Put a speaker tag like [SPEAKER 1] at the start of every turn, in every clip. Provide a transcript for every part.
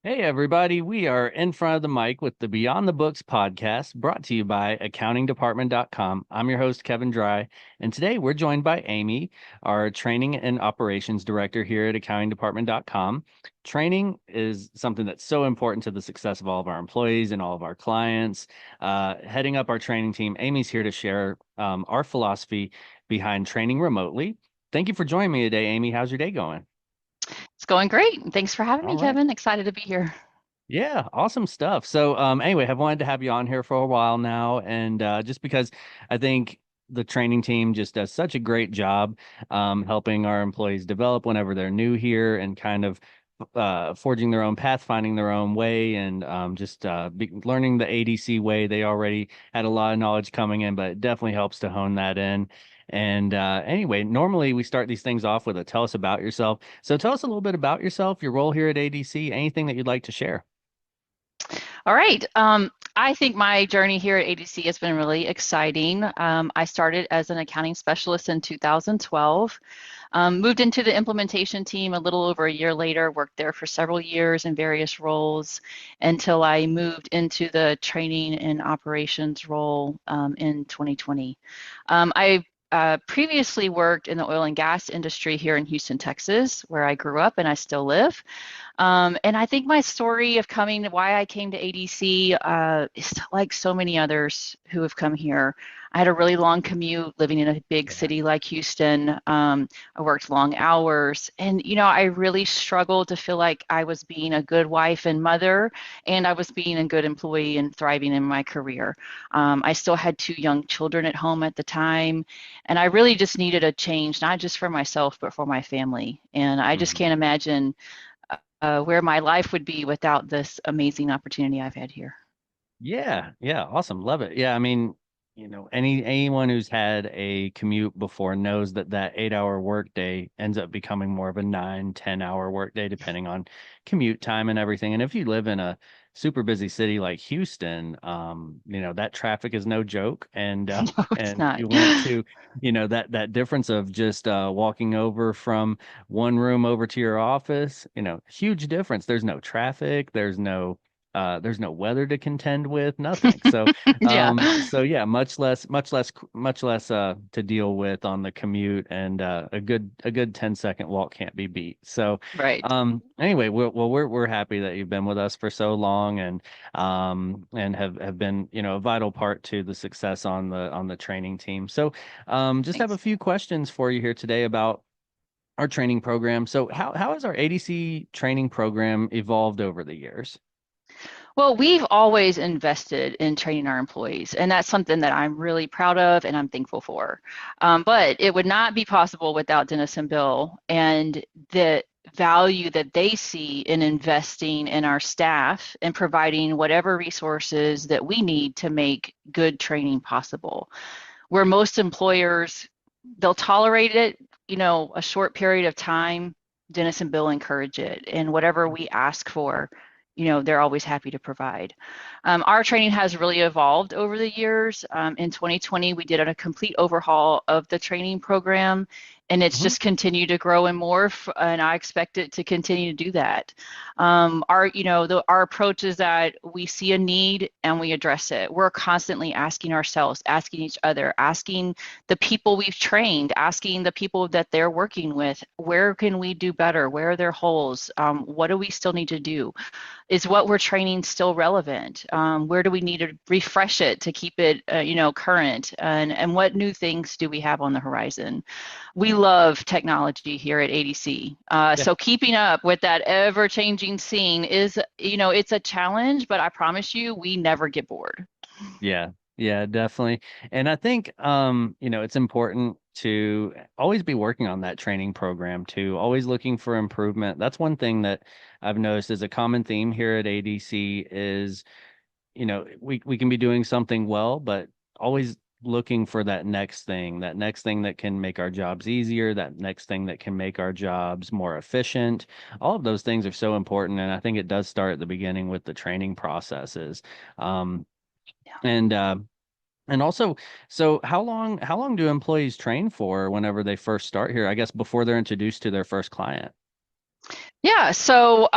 [SPEAKER 1] Hey, everybody. We are in front of the mic with the Beyond the Books podcast brought to you by accountingdepartment.com. I'm your host, Kevin Dry, and today we're joined by Amy, our training and operations director here at accountingdepartment.com. Training is something that's so important to the success of all of our employees and all of our clients. Heading up our training team, Amy's here to share our philosophy behind training remotely. Thank you for joining me today, Amy. How's your day going?
[SPEAKER 2] It's going great. Thanks for having
[SPEAKER 1] All
[SPEAKER 2] me,
[SPEAKER 1] right.
[SPEAKER 2] Kevin. Excited to be here.
[SPEAKER 1] Yeah, awesome stuff. So, anyway, I've wanted to have you on here for a while now, and just because I think the training team just does such a great job helping our employees develop whenever they're new here and kind of forging their own path, finding their own way, and learning the ADC way. They already had a lot of knowledge coming in, but it definitely helps to hone that in. And anyway, normally we start these things off with a tell us about yourself. So tell us a little bit about yourself, your role here at ADC, anything that you'd like to share.
[SPEAKER 2] All right. I think my journey here at ADC has been really exciting. I started as an accounting specialist in 2012, moved into the implementation team a little over a year later, worked there for several years in various roles until I moved into the training and operations role in 2020. I previously worked in the oil and gas industry here in Houston, Texas, where I grew up and I still live. And I think my story of coming, why I came to ADC, is like so many others who have come here. I had a really long commute living in a big
[SPEAKER 1] Yeah.
[SPEAKER 2] city like Houston. I worked long hours, and I really struggled to feel like I was being a good wife and mother, and I was being a good employee and thriving in my career. I still had two young children at home at the time, and I really just needed a change, not just for myself, but for my family. And I just
[SPEAKER 1] Mhm.
[SPEAKER 2] can't imagine where my life would be without this amazing opportunity I've had here.
[SPEAKER 1] Yeah, yeah, awesome. Love it. Yeah, I mean, anyone who's had a commute before knows that that 8 hour workday ends up becoming more of a 9, 10 hour workday depending on commute time and everything. And if you live in a super busy city like Houston, that traffic is no joke. And
[SPEAKER 2] No, it's
[SPEAKER 1] and
[SPEAKER 2] not.
[SPEAKER 1] you went to, that difference of just walking over from one room over to your office, huge difference. There's no traffic, there's no weather to contend with, nothing. So,
[SPEAKER 2] Yeah,
[SPEAKER 1] yeah, much less to deal with on the commute, and a good 10-second walk can't be beat. So,
[SPEAKER 2] right.
[SPEAKER 1] anyway, we're happy that you've been with us for so long, and have been, a vital part to the success on the training team. So, just have a
[SPEAKER 2] Thanks.
[SPEAKER 1] few questions for you here today about our training program. So, how has our ADC training program evolved over the years?
[SPEAKER 2] Well, we've always invested in training our employees, and that's something that I'm really proud of and I'm thankful for. But it would not be possible without Dennis and Bill and the value that they see in investing in our staff and providing whatever resources that we need to make good training possible. Where most employers, they'll tolerate it, a short period of time. Dennis and Bill encourage it, and whatever we ask for, they're always happy to provide. Our training has really evolved over the years. In 2020, we did a complete overhaul of the training program, and it's
[SPEAKER 1] Mhm.
[SPEAKER 2] just continued to grow and morph, and I expect it to continue to do that. Our approach is that we see a need and we address it. We're constantly asking ourselves, asking each other, asking the people we've trained, asking the people that they're working with, where can we do better? Where are their holes? What do we still need to do? Is what we're training still relevant? Where do we need to refresh it to keep it, current? And what new things do we have on the horizon? We love technology here at ADC.
[SPEAKER 1] Yeah.
[SPEAKER 2] So keeping up with that ever-changing scene is, it's a challenge, but I promise you, we never get bored.
[SPEAKER 1] Yeah, yeah, definitely. And I think it's important to always be working on that training program too, always looking for improvement. That's one thing that I've noticed is a common theme here at ADC is, we can be doing something well, but always looking for that next thing that can make our jobs easier, that next thing that can make our jobs more efficient. All of those things are so important, and I think it does start at the beginning with the training processes. Um,
[SPEAKER 2] Yeah.
[SPEAKER 1] and uh, and also, so how long do employees train for whenever they first start here? I guess before they're introduced to their first client.
[SPEAKER 2] Yeah, so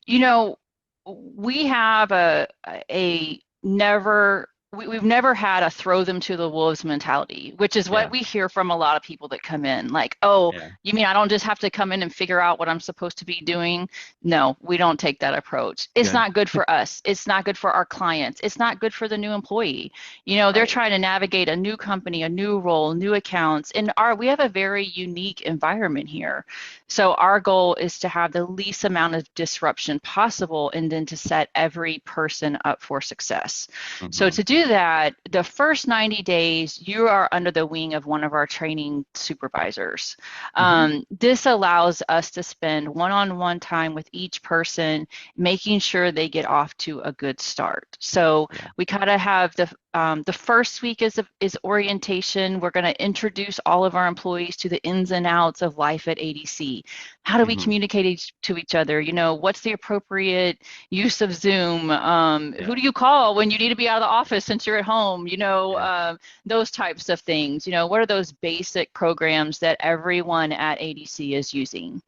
[SPEAKER 2] you know, we have a never we've never had a throw them to the wolves mentality, which is what
[SPEAKER 1] Yeah.
[SPEAKER 2] we hear from a lot of people that come in. Like, oh,
[SPEAKER 1] Yeah.
[SPEAKER 2] you mean I don't just have to come in and figure out what I'm supposed to be doing? No, we don't take that approach. It's
[SPEAKER 1] Good.
[SPEAKER 2] not good for us. It's not good for our clients. It's not good for the new employee. You know, they're
[SPEAKER 1] Right.
[SPEAKER 2] trying to navigate a new company, a new role, new accounts, and our we have a very unique environment here. So our goal is to have the least amount of disruption possible and then to set every person up for success. So
[SPEAKER 1] Hmm.
[SPEAKER 2] to do that, the first 90 days, you are under the wing of one of our training supervisors.
[SPEAKER 1] Hmm.
[SPEAKER 2] This allows us to spend one-on-one time with each person, making sure they get off to a good start. So
[SPEAKER 1] Yeah.
[SPEAKER 2] we kind of have the first week is orientation. We're going to introduce all of our employees to the ins and outs of life at ADC. How do we
[SPEAKER 1] Hmm.
[SPEAKER 2] communicate to each other? You know, what's the appropriate use of Zoom? Who
[SPEAKER 1] Yeah.
[SPEAKER 2] do you call when you need to be out of the office since you're at home? You know,
[SPEAKER 1] Yeah.
[SPEAKER 2] those types of things. You know, what are those basic programs that everyone at ADC is using?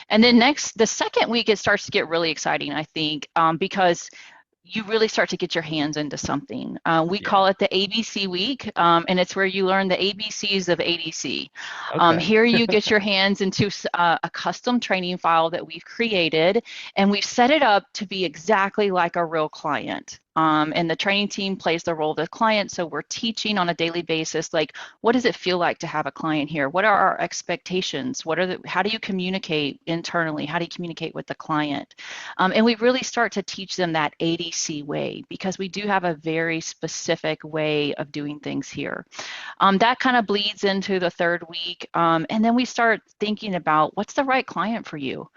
[SPEAKER 2] And then
[SPEAKER 1] Yeah.
[SPEAKER 2] the second week, it starts to get really exciting, I think, because you really start to get your hands into something. We
[SPEAKER 1] Yeah.
[SPEAKER 2] call it the ABC week, and it's where you learn the ABCs of ADC.
[SPEAKER 1] Okay.
[SPEAKER 2] Here you get your hands into a custom training file that we've created, and we've set it up to be exactly like a real client. And the training team plays the role of the client. So we're teaching on a daily basis, like, what does it feel like to have a client here? What are our expectations? How do you communicate internally? How do you communicate with the client? And we really start to teach them that ADC way because we do have a very specific way of doing things here. That kind of bleeds into the third week. And then we start thinking about what's the right client for you.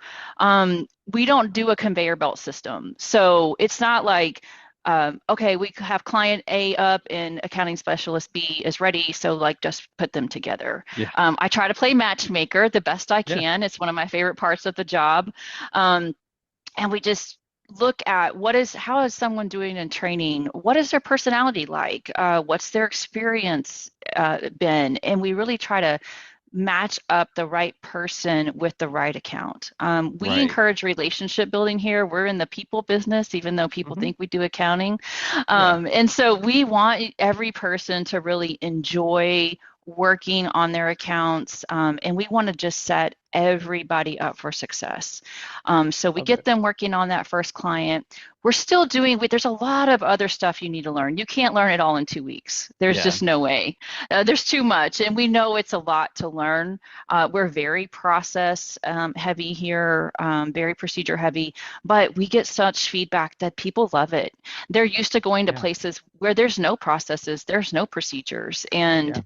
[SPEAKER 2] We don't do a conveyor belt system. So it's not like, okay, we have client A up and accounting specialist B is ready. So like just put them together.
[SPEAKER 1] Yeah.
[SPEAKER 2] I try to play matchmaker the best I
[SPEAKER 1] Yeah.
[SPEAKER 2] can. It's one of my favorite parts of the job. Um, and we just look at how is someone doing in training, what is their personality like, what's their experience been, and we really try to match up the right person with the right account. We
[SPEAKER 1] Right.
[SPEAKER 2] encourage relationship building here. We're in the people business, even though people
[SPEAKER 1] Hmm.
[SPEAKER 2] think we do accounting.
[SPEAKER 1] Yeah.
[SPEAKER 2] And so we want every person to really enjoy working on their accounts, and we want to just set everybody up for success. So we
[SPEAKER 1] Love
[SPEAKER 2] get
[SPEAKER 1] it.
[SPEAKER 2] them working on that first client. We're still doing, there's a lot of other stuff you need to learn. You can't learn it all in 2 weeks. There's
[SPEAKER 1] Yeah.
[SPEAKER 2] just no way. There's too much, and we know it's a lot to learn. We're very process heavy here, very procedure heavy, but we get such feedback that people love it. They're used to going to
[SPEAKER 1] Yeah.
[SPEAKER 2] places where there's no processes, there's no procedures, and
[SPEAKER 1] Yeah.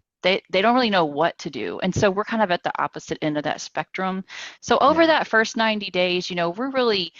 [SPEAKER 2] they don't really know what to do. And so we're kind of at the opposite end of that spectrum. So over
[SPEAKER 1] Yeah.
[SPEAKER 2] that first 90 days, you know, we're really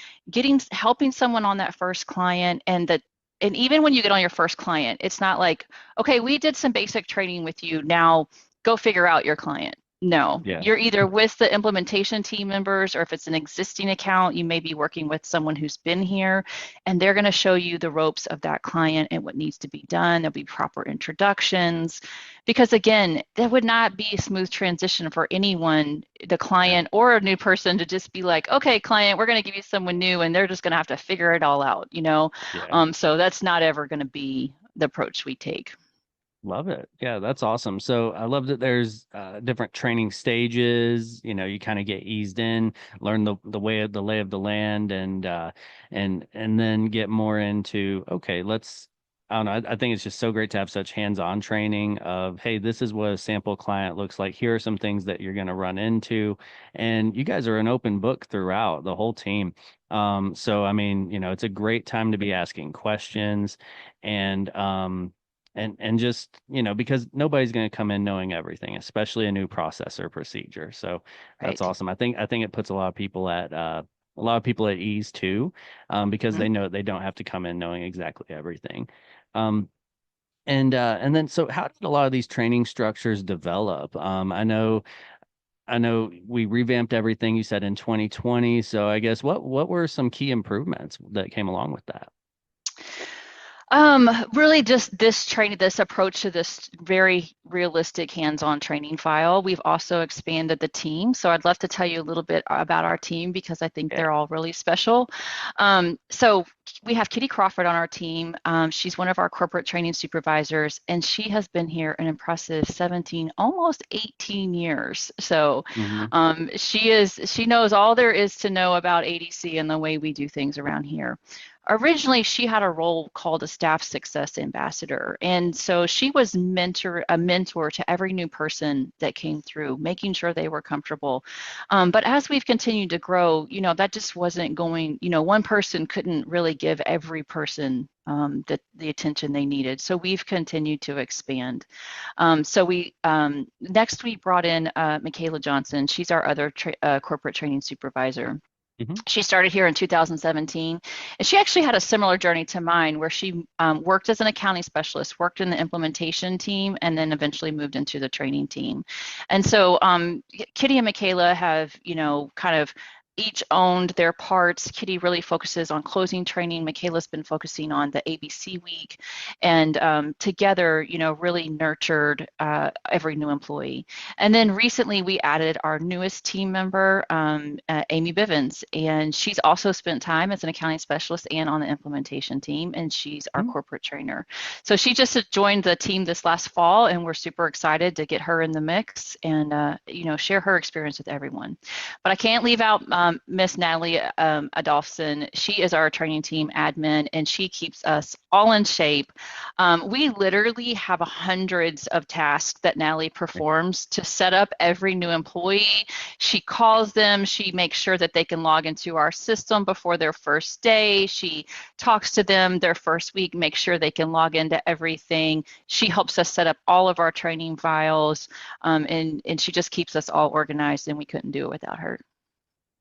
[SPEAKER 2] helping someone on that first client, and even when you get on your first client, it's not like, okay, we did some basic training with you. Now go figure out your client. No,
[SPEAKER 1] Yeah.
[SPEAKER 2] you're either with the implementation team members, or if it's an existing account, you may be working with someone who's been here, and they're going to show you the ropes of that client and what needs to be done. There'll be proper introductions. Because again, that would not be a smooth transition for anyone, the
[SPEAKER 1] Yeah.
[SPEAKER 2] client or a new person, to just be like, okay, client, we're going to give you someone new, and they're just going to have to figure it all out, you know?
[SPEAKER 1] Yeah.
[SPEAKER 2] So that's not ever going to be the approach we take.
[SPEAKER 1] Love it. Yeah, that's awesome. So I love that there's different training stages. You know, you kind of get eased in, learn the way of the lay of the land, and then get more into, okay, let's. I don't know. I think it's just so great to have such hands-on training of, hey, this is what a sample client looks like. Here are some things that you're going to run into, and you guys are an open book throughout the whole team. So I mean, you know, it's a great time to be asking questions, and and just, you know, because nobody's going to come in knowing everything, especially a new process or procedure. So that's
[SPEAKER 2] Right.
[SPEAKER 1] awesome. I think it puts a lot of people at ease too, because
[SPEAKER 2] Mhm.
[SPEAKER 1] they know they don't have to come in knowing exactly everything. um and then, so how did a lot of these training structures develop? I know we revamped everything, you said, in 2020. So I guess what were some key improvements that came along with that?
[SPEAKER 2] Really just this training, this approach to this very realistic hands-on training file. We've also expanded the team. So I'd love to tell you a little bit about our team because I think
[SPEAKER 1] Yeah.
[SPEAKER 2] they're all really special. So we have Kitty Crawford on our team. She's one of our corporate training supervisors, and she has been here an impressive 17, almost 18 years. So
[SPEAKER 1] Hmm.
[SPEAKER 2] she knows all there is to know about ADC and the way we do things around here. Originally, she had a role called a staff success ambassador, and so she was a mentor to every new person that came through, making sure they were comfortable. But as we've continued to grow, that just wasn't going. One person couldn't really give every person the attention they needed. So we've continued to expand. So we next we brought in Michaela Johnson. She's our other corporate training supervisor.
[SPEAKER 1] Hmm.
[SPEAKER 2] She started here in 2017, and she actually had a similar journey to mine where she worked as an accounting specialist, worked in the implementation team, and then eventually moved into the training team. And so Kitty and Michaela have, kind of each owned their parts. Kitty really focuses on closing training. Michaela's been focusing on the ABC week, and together, really nurtured every new employee. And then recently we added our newest team member, Amy Bivens, and she's also spent time as an accounting specialist and on the implementation team, and she's our corporate trainer. So she just joined the team this last fall, and we're super excited to get her in the mix and share her experience with everyone. But I can't leave out Miss Natalie Adolphson. She is our training team admin, and she keeps us all in shape. We literally have hundreds of tasks that Natalie performs to set up every new employee. She calls them, she makes sure that they can log into our system before their first day. She talks to them their first week, make sure they can log into everything. She helps us set up all of our training files, and she just keeps us all organized, and we couldn't do it without her.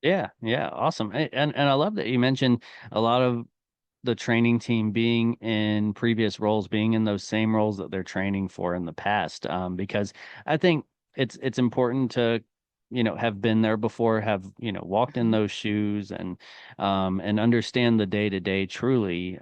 [SPEAKER 1] Yeah, yeah, awesome. And I love that you mentioned a lot of the training team being in previous roles, being in those same roles that they're training for in the past. Because I think it's important to, have been there before, have, walked in
[SPEAKER 2] Mhm.
[SPEAKER 1] those shoes and understand the day to day truly.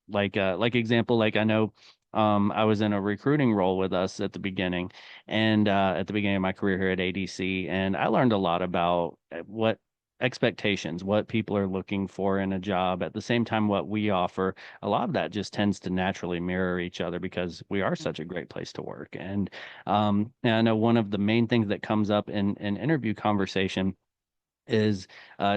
[SPEAKER 1] Like example, like I know I was in a recruiting role with us at the beginning and at the beginning of my career here at ADC, and I learned a lot about what expectations, what people are looking for in a job. At the same time, what we offer, a lot of that just tends to naturally mirror each other because we are such a great place to work. And I know one of the main things that comes up in interview conversation is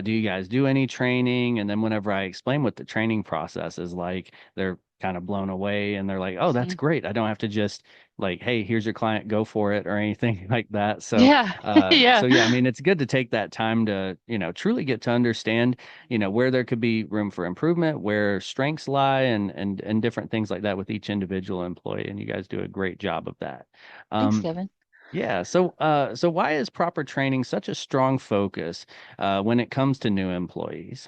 [SPEAKER 1] do you guys do any training? And then whenever I explain what the training process is like, they're kind of blown away and they're like, oh, that's
[SPEAKER 2] Mhm.
[SPEAKER 1] great. I don't have to just like, hey, here's your client, go for it or anything like that. So
[SPEAKER 2] Yeah, yeah.
[SPEAKER 1] yeah, I mean, it's good to take that time to, truly get to understand, where there could be room for improvement, where strengths lie and different things like that with each individual employee. And you guys do a great job of that.
[SPEAKER 2] Thanks,
[SPEAKER 1] Um,
[SPEAKER 2] Kevin.
[SPEAKER 1] yeah. So why is proper training such a strong focus when it comes to new employees?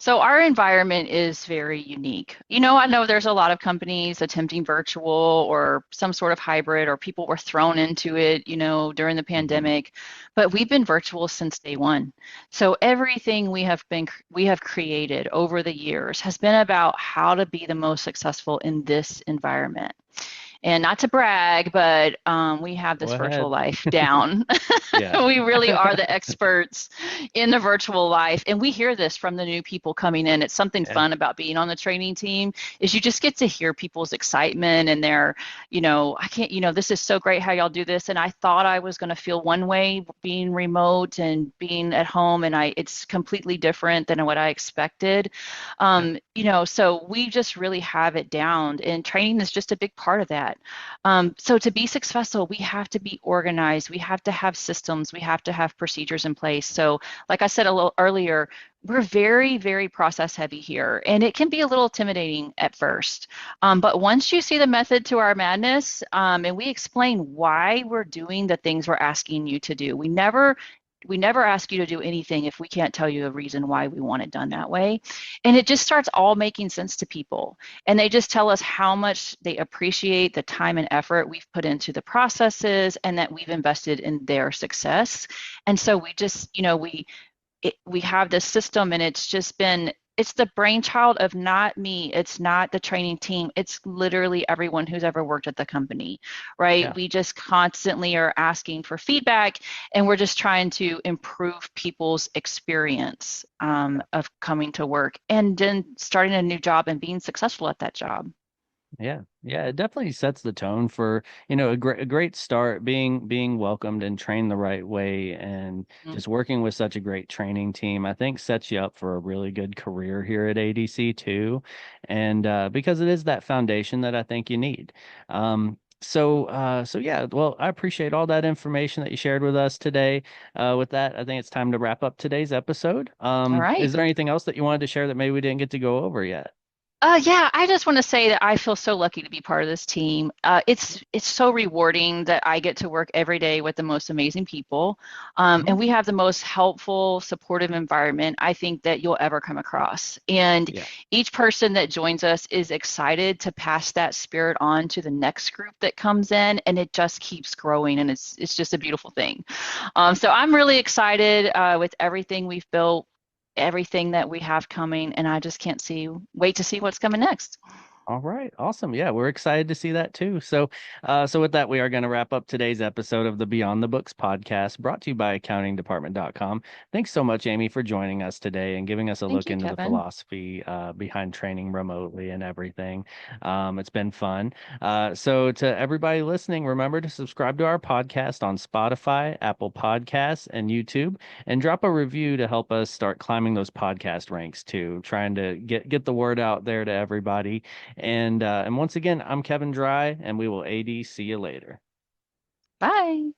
[SPEAKER 2] So our environment is very unique. I know there's a lot of companies attempting virtual or some sort of hybrid, or people were thrown into it, during the
[SPEAKER 1] Hmm.
[SPEAKER 2] pandemic, but we've been virtual since day one. So everything we have created over the years has been about how to be the most successful in this environment. And not to brag, but we have
[SPEAKER 1] Go
[SPEAKER 2] this virtual
[SPEAKER 1] ahead.
[SPEAKER 2] life down.
[SPEAKER 1] Yeah.
[SPEAKER 2] We really are the experts in the virtual life, and we hear this from the new people coming in. It's something
[SPEAKER 1] Yeah.
[SPEAKER 2] fun about being on the training team is you just get to hear people's excitement and their, I can't, this is so great how y'all do this. And I thought I was going to feel one way being remote and being at home, and it's completely different than what I expected.
[SPEAKER 1] Yeah.
[SPEAKER 2] So we just really have it down, and training is just a big part of that. So to be successful, we have to be organized. We have to have systems. We have to have procedures in place. So, like I said a little earlier, we're very, very process heavy here, and it can be a little intimidating at first. But once you see the method to our madness, and we explain why we're doing the things we're asking you to do, we never ask you to do anything if we can't tell you a reason why we want it done that way. And it just starts all making sense to people. And they just tell us how much they appreciate the time and effort we've put into the processes and that we've invested in their success. And so we just, we have this system, and it's the brainchild of not me. It's not the training team. It's literally everyone who's ever worked at the company, right?
[SPEAKER 1] Yeah.
[SPEAKER 2] We just constantly are asking for feedback, and we're just trying to improve people's experience of coming to work and then starting a new job and being successful at that job.
[SPEAKER 1] Yeah, yeah, it definitely sets the tone for, a great start being welcomed and trained the right way, and
[SPEAKER 2] Mm.
[SPEAKER 1] just working with such a great training team, I think sets you up for a really good career here at ADC too. And because it is that foundation that I think you need. So yeah, well, I appreciate all that information that you shared with us today. With that, I think it's time to wrap up today's episode.
[SPEAKER 2] All right.
[SPEAKER 1] Is there anything else that you wanted to share that maybe we didn't get to go over yet?
[SPEAKER 2] Yeah, I just want to say that I feel so lucky to be part of this team. It's so rewarding that I get to work every day with the most amazing people, and
[SPEAKER 1] Mhm.
[SPEAKER 2] we have the most helpful, supportive environment I think that you'll ever come across. And
[SPEAKER 1] Yeah.
[SPEAKER 2] each person that joins us is excited to pass that spirit on to the next group that comes in, and it just keeps growing, and it's just a beautiful thing. So I'm really excited with everything we've built, everything that we have coming, and I just can't wait to see what's coming next.
[SPEAKER 1] All right, awesome. Yeah, we're excited to see that too. So with that, we are going to wrap up today's episode of the Beyond the Books podcast, brought to you by accountingdepartment.com. Thanks so much, Amy, for joining us today and giving us a
[SPEAKER 2] Thank
[SPEAKER 1] look
[SPEAKER 2] you,
[SPEAKER 1] into the
[SPEAKER 2] Kevin.
[SPEAKER 1] philosophy behind training remotely and everything. It's been fun. So to everybody listening, remember to subscribe to our podcast on Spotify, Apple Podcasts, and YouTube, and drop a review to help us start climbing those podcast ranks too, trying to get the word out there to everybody. And once again, I'm Kevin Dry, and we will AD see you later.
[SPEAKER 2] Bye.